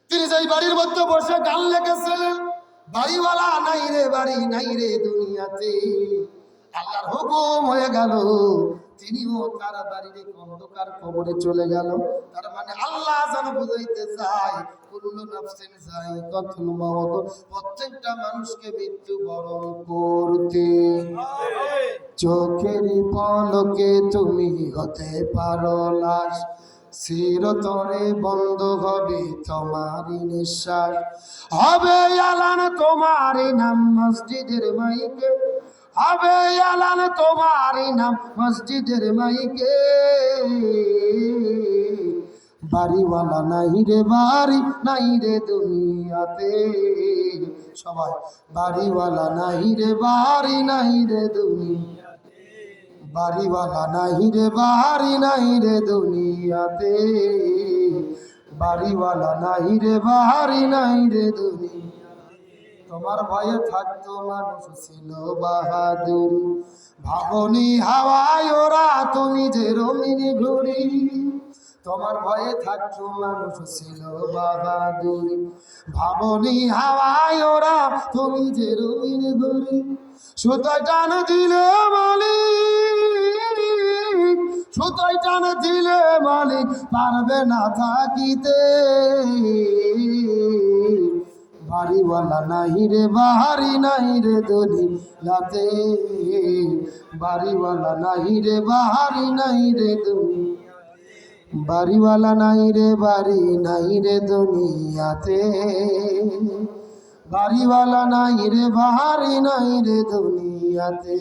তিনি যেই বাড়ির মধ্যে বসে গান লিখেছিলেন, বাড়িওয়ালা নাই রে বাড়ি, নাই রে দুনিয়াতে, আল্লাহর হুকুম হয়ে গেল তিনিও তার বাড়ির অন্ধকার কবরে চলে গেল। তার মানে আল্লাহ যেন বুঝাইতে চায়, কুল্লু নাফসিন যায়িকাতুল মাউত, প্রত্যেকটা মানুষকে মৃত্যুবরণ করতে। চোখের পলকে তুমি হতে পারো লাশ, চিরতরে বন্ধ হবে তোমারই নিঃশ্বাস, হবে এলান তোমারই নাম মসজিদের মাইকে, হবে এলান তোমারই নাম মসজিদের মাইকে। বাড়িওয়ালা নাই রে বাড়ি, নাই রে দুনিয়াতে, সবাই বাড়িওয়ালা নাই রে বাড়ি, নাই রে দুনিয়াতে, বাড়িওয়ালা নাই রে বাড়ি, নাই রে দুনিয়াতে, বাড়িওয়ালা নাই রে বাড়ি, নাই রে দুনিয়াতে। তোমার ভয়ে থাকতো মানুষ ছিল বাহাদুরি, ভাবনি হাওয়ায় ওরা তুমি যে রঙিনী ঘুরি। তোমার ভয়ে থাকতো মানুষ ছিল বাহাদুরি, ভাবনি হাওয়ায় ওরা তুমি যে রঙিনী ঘুরি। সুতোয় টান দিলে মালিক, সুতোয় টান দিলে মালিক পারবে না থাকিতে। বাড়িওয়ালা নাই রে বাড়ি, নাই রে দুনিয়াতে, বাড়িওয়ালা নাই রে বাড়ি, নাই রে দুনিয়াতে, বাড়িওয়ালা নাই রে বাড়ি, নাই রে দুনিয়াতে, বাড়িওয়ালা নাই রে বাড়ি, নাই রে দুনিয়াতে,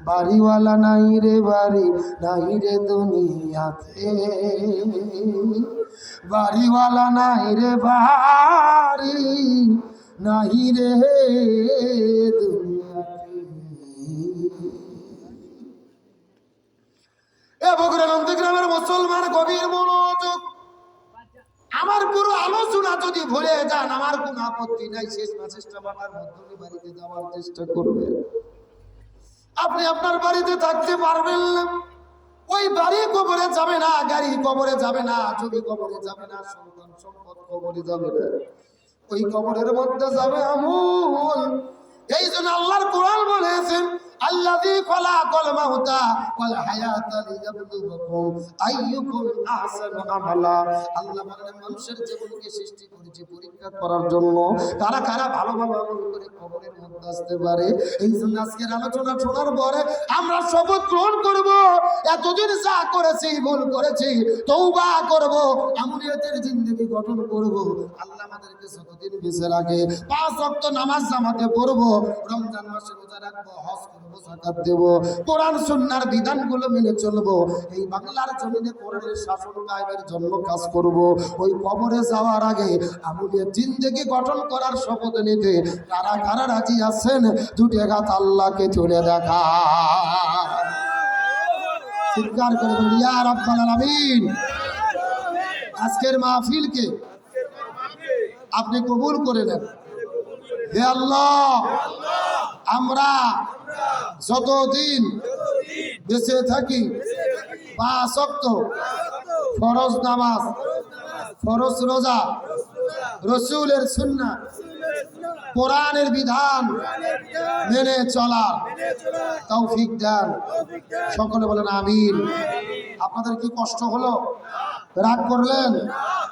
বাড়িওয়ালা নাই রে বাড়ি, নাই রে দুনিয়াতে, বাড়িওয়ালা নাই রে বাড়ি, নাই রে দুনিয়াতে। এ বগুড়া নন্দীগ্রামের মুসলমান গভীর মনোযোগ। আমার পুরো আলোচনা যদি ভুলে যান, আমার কোনো আপত্তি নাই, শেষ মেসেজটা বাবার মধ্যে বাড়িতে যাওয়ার চেষ্টা করবেন। আপনি আপনার বাড়িতে থাকতে পারবেন না, ওই বাড়ি কবরে যাবে না, গাড়ি কবরে যাবে না, জমি কবরে যাবে না, সন্তান সম্পদ কবরে যাবে না, ওই কবরের মধ্যে যাবে আমল। এই জন্য আল্লাহর কোরআন বলেছেন, আল্লাযী খালাকাল মাউতা ওয়াল হায়াতা লিয়াবলুয়াকুম আইয়ুকুম আহসানু আমালা। আল্লাহ বলেন, মানুষের জীবনকে সৃষ্টি করেছে পরীক্ষা করার জন্য, কারা কারা ভালো ভালো আমল করে কবরের মধ্যে আসতে পারে। এই জন্য আজকের আলোচনা শোনার পরে আমরা শপথ গ্রহণ করব, এতদিন যা করেছি ভুল করেছি, তওবা করব, আমলিয়াতের জিন্দেগি গঠন করব। আল্লাহ আমাদেরকে যতদিন পিছে রাখে, 5 ওয়াক্ত নামাজ জামাতে পড়বো, রমজান মাসে রোজা রাখবো, হজ করবো, যাকাত দেব, কোরআন সুন্নাহর বিধানগুলো মেনে চলবো, এই বাংলার জমিনে কোরআনের শাসন কায়েমের জন্য কাজ করব। ওই কবরে যাওয়ার আগে আমুলের জিন্দেগি গঠন করার শপথ নিতে কারা কারা রাজি আছেন? দুটি হাত আল্লাহকে তুলে দেখা, চিৎকার করে বলি ইয়া রাব্বাল আলামিন। আজকের মাহফিলকে আপনি কবুল করে নেন। হে আল্লাহ, আমরা যতদিন বেঁচে থাকি 5 ওয়াক্ত ফরজ নামাজ, ফরজ রোজা, রসুলের সুন্নাহ, কোরআনের বিধান মেনে চলা তৌফিক দেন। সকলে বলেন আমিন। আপনাদের কি কষ্ট হলো? রাগ করলেন?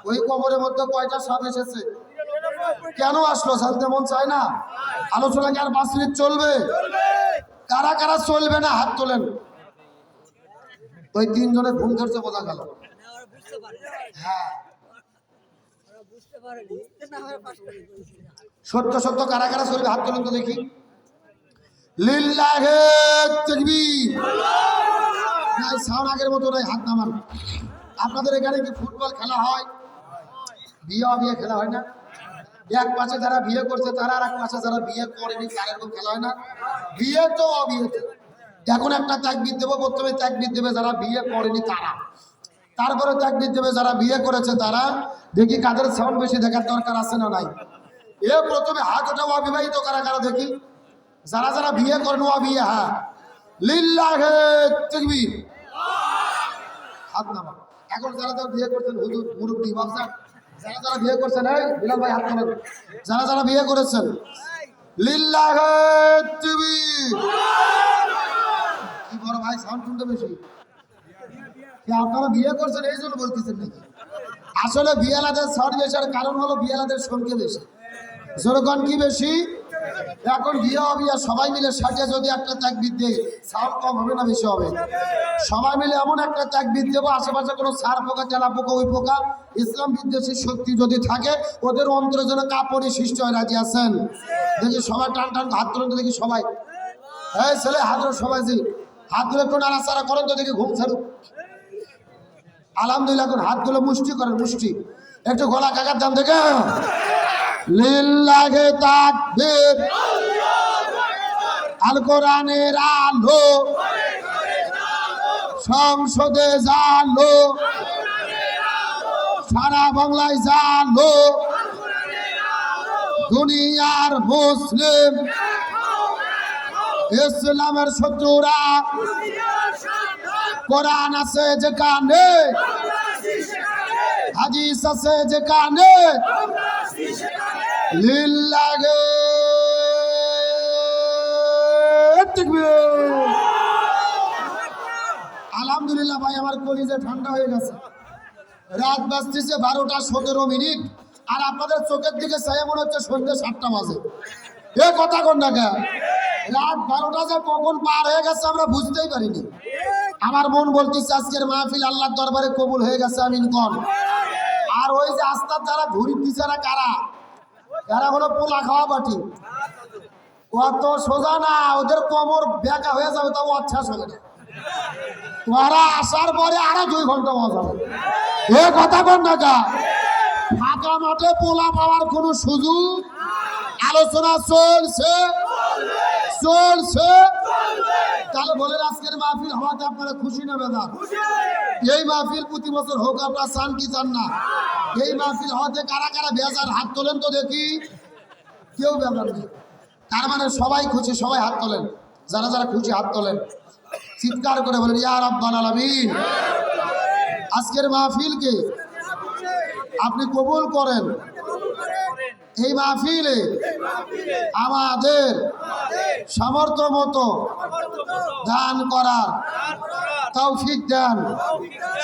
ওই কবরের মধ্যে কয়টা সাপ এসেছে? কেন আসলো জানতে মন চায় না? আলোচনা কি আর 5 মিনিট চলবে? কারা কারা চলবে না হাত তোলেন। ওই 3 জনের ঘুম ধরছে বোঝা গেল। হ্যাঁ, সত্য সত্য কারা কারা চলবে হাত তোলেন তো দেখি। লিল্লাহে তাকবীর। নাই সাউন্ড আগের মতো নাই, হাত নামান। আপনাদের এখানে কি ফুটবল খেলা হয়? বিয়ে খেলা হয় না? এক পাশে যারা বিয়ে করছে তারা, আর এক পাশে যারা বিয়ে করেনি তারা, এরকম খেলা হয় না? বিয়ে তো অবিয়েতে। এখন একটা তাকবীর দেবো, প্রথমে তাকবীর দেবে যারা বিয়ে করেনি তারা, তারপরে তাকবীর দেবে যারা বিয়ে করেছে তারা। দেখি কাদের সাউন্ড বেশি দেখার দরকার আছে না নাই? এ প্রথমে হাত ওঠাও অবিবাহিত কারা কারা দেখি, যারা যারা বিয়ে করেন অবিয়ে। হ্যাঁ, লিল্লাহে তাকবীর, হাত নামা। এখন যারা যারা বিয়ে করছেন হুজুর মুরব্বী বাবজান, যারা যারা বিয়ে করছেন, এই বিলাল ভাই হাত তোলেন, যারা যারা বিয়ে করেছেন লিল্লাহে তাকবীর। কি বড় ভাই সাউন্ড শুনতে বেশি? কি আপনারা বিয়ে করছেন এই জন্য বলতেছেন নাকি? আসলে বিয়েলাদের সাউন্ড বেশি, কারণ হলো বিয়েলাদের সংখ্যা বেশি। জনগণ কি বেশি? এখন বিয়ে বিয়ে সবাই মিলে সাথে যদি একটা তাকবীর দেয়, সাউন্ড কম হবে না বেশি হবে? সবাই মিলে এমন একটা তাকবীর দেবো, আশেপাশে কোনো সার পোকা, তেলা পোকা, ওই পোকা, ইসলাম বিদ্বেষী শক্তি যদি থাকে ওদের অন্তরে যেন কাপড়ি সৃষ্টি হয়। রাজি আছেন? দেখি সবাই টান টান হাত তুলেন তো দেখি সবাই। এই ছেলে হাত সবাই, জি হাতগুলো একটু নাড়াচাড়া করেন তো দেখি, ঘুম ছাড়ুক। আলহামদুলিল্লাহ। এখন হাতগুলো মুষ্টি করেন, মুষ্টি একটু গলা কাকার দাম থেকে। লিল্লাহে তাকবীর, আল কোরআনের আলো সংসদে জালো, সারা বাংলায় জালো, দুনিয়ার মুসলিম ইসলামের শত্রুরা কোরআন আছে যেখানে, হাদিস আছে যেখানে, লিল্লাহে তাকবীর। আলহামদুলিল্লাহ ভাই, আমার কলিজা ঠান্ডা হয়ে গেছে। রাত বাজতেছে 12টা 17 মিনিট, আর আপনাদের চোখের দিকে চাই মনে হচ্ছে সন্ধ্যে 7টা বাজে। এ কথা কোন না? রাত 12টা যে কখন পার হয়ে গেছে আমরা বুঝতেই পারিনি। আমার মন বলতেছে আজকের মাহফিল আল্লাহর দরবারে কবুল হয়ে গেছে, আমিন কোন। আর ওই যে আস্তার যারা ঘুরি দিছে কারা, এরা হলো পোলা খাওয়া বাটি। অত সোজা না, ওদের কোমর বেঁকা হয়ে যাবে, তাও আচ্ছা হবে না। ওরা আসার পরে আরো 2 ঘন্টা মজা হবে। এ কথা কোন না? ফাঁকা মাঠে পোলা পাওয়ার কোন সুযোগ? আলোচনা চলছে চলছে। তাহলে বলেন আজকের মাহফিল হওয়াতে আপনারা খুশি না বেজার? এই মাহফিল প্রতি বছর হোক, আপনারা চান কি চান না? এই মাহফিল হওয়াতে কারা কারা বেজার হাত তোলেন তো দেখি। কেউ বেজার নেই, তার মানে সবাই খুশি। সবাই হাত তোলেন, যারা যারা খুশি হাত তোলেন, চিৎকার করে বলেন ইয়া রাব্বাল আলামিন। আজকের মাহফিলকে আপনি কবুল করেন। এই মাহফিলে আমাদের সামর্থ্য মতো দান করার তৌফিক দেন।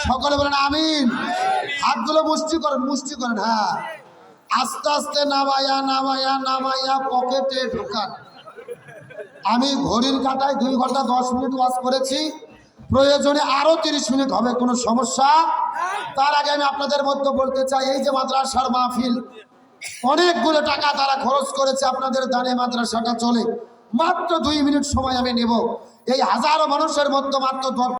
সকলে বলেন আমিন। হাতগুলো মুষ্টি করেন, মুষ্টি করেন। হ্যাঁ, আস্তে আস্তে নামাইয়া নামাইয়া নামাইয়া পকেটে ঢোকান। আমি ঘড়ির কাঁটায় 2 ঘন্টা 10 মিনিট ওয়াজ করেছি, প্রয়োজনে আরো 30 মিনিট হবে, কোনো সমস্যা। তার আগে আমি আপনাদের মধ্যে বলতে চাই, এই যে মাদ্রাসার মাহফিল, অনেকগুলো টাকা তারা খরচ করেছে আপনাদের দানে মাদ্রাসাটা চলে। মাত্র 2 মিনিট সময় আমি নেব। এই হাজারো মানুষের মধ্যে মাত্র